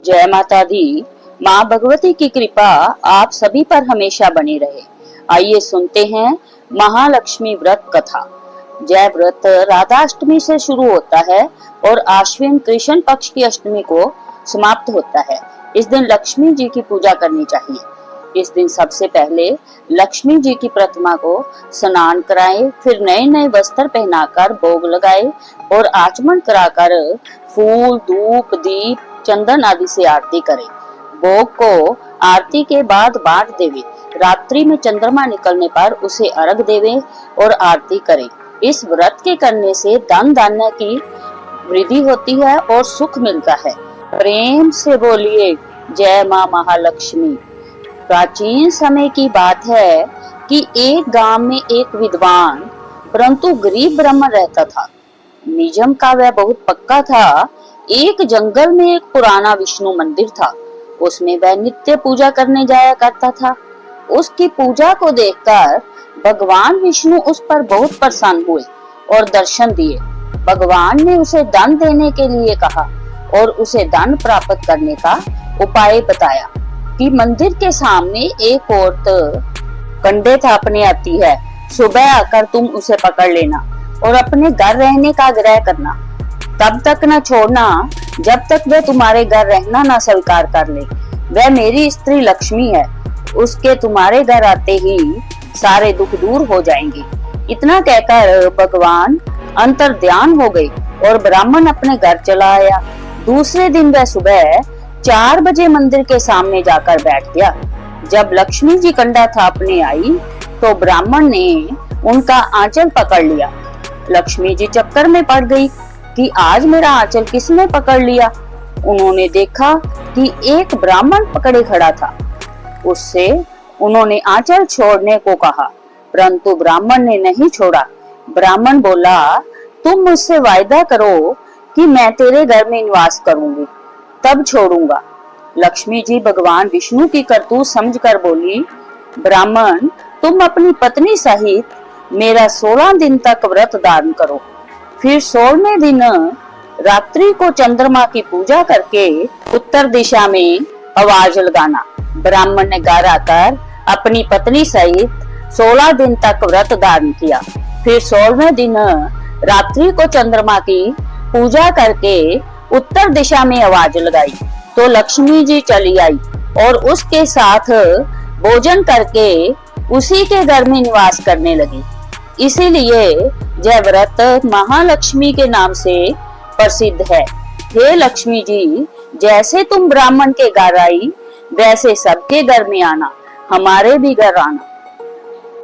जय माता दी। माँ भगवती की कृपा आप सभी पर हमेशा बनी रहे। आइए सुनते हैं महालक्ष्मी व्रत कथा। जय व्रत राधाष्टमी से शुरू होता है और आश्विन कृष्ण पक्ष की अष्टमी को समाप्त होता है। इस दिन लक्ष्मी जी की पूजा करनी चाहिए। इस दिन सबसे पहले लक्ष्मी जी की प्रतिमा को स्नान कराएं, फिर नए नए वस्त्र पहनाकर भोग लगाए और आचमन कराकर फूल, धूप, दीप, चंदन आदि से आरती करें। भोग को आरती के बाद बांट देवे। रात्रि में चंद्रमा निकलने पर उसे अर्घ देवे और आरती करें। इस व्रत के करने से धन धान्य की वृद्धि होती है और सुख मिलता है। प्रेम से बोलिए जय माँ महालक्ष्मी। प्राचीन समय की बात है कि एक गांव में एक विद्वान परंतु गरीब ब्राह्मण रहता था। निजम का वह बहुत पक्का था। एक जंगल में एक पुराना विष्णु मंदिर था। उसमें वह नित्य पूजा करने जाया करता था। उसकी पूजा को देखकर भगवान विष्णु उस पर बहुत प्रसन्न हुए और दर्शन दिए। भगवान ने उसे दान देने के लिए कहा और उसे दान प्राप्त करने का उपाय बताया कि मंदिर के सामने एक औरत कंडे थापने आती है। सुबह आकर तुम उसे पकड़ लेना और अपने घर रहने का आग्रह करना। तब तक न छोड़ना जब तक वह तुम्हारे घर रहना न स्वीकार कर ले। वह मेरी स्त्री लक्ष्मी है। उसके तुम्हारे घर आते ही सारे दुख दूर हो जाएंगे। इतना कहकर भगवान अंतर्ध्यान हो गए और ब्राह्मण अपने घर चला आया। दूसरे दिन वह सुबह 4 बजे मंदिर के सामने जाकर बैठ गया। जब लक्ष्मी जी कंडा थापने आई तो ब्राह्मण ने उनका आंचल पकड़ लिया। लक्ष्मी जी चक्कर में पड़ गई कि आज मेरा आंचल किसने पकड़ लिया। उन्होंने देखा कि एक ब्राह्मण पकड़े खड़ा था। उससे उन्होंने आंचल छोड़ने को कहा, परंतु ब्राह्मण ने नहीं छोड़ा। ब्राह्मण बोला, तुम मुझसे वायदा करो कि मैं तेरे घर में निवास करूंगी, तब छोड़ूंगा। लक्ष्मी जी भगवान विष्णु की करतूत समझकर बोली, ब्राह्मण तुम अपनी पत्नी सहित मेरा 16 दिन तक व्रत धारण करो। फिर 16वें दिन रात्रि को चंद्रमा की पूजा करके उत्तर दिशा में आवाज लगाना। ब्राह्मण ने घर आकर अपनी पत्नी सहित 16 दिन तक व्रत धारण किया। फिर 16वें दिन रात्रि को चंद्रमा की पूजा करके उत्तर दिशा में आवाज लगाई तो लक्ष्मी जी चली आई और उसके साथ भोजन करके उसी के घर में निवास करने लगी। इसीलिए यह व्रत महालक्ष्मी के नाम से प्रसिद्ध है। हे लक्ष्मी जी, जैसे तुम ब्राह्मण के घर आई वैसे सबके घर में आना, हमारे भी घर आना।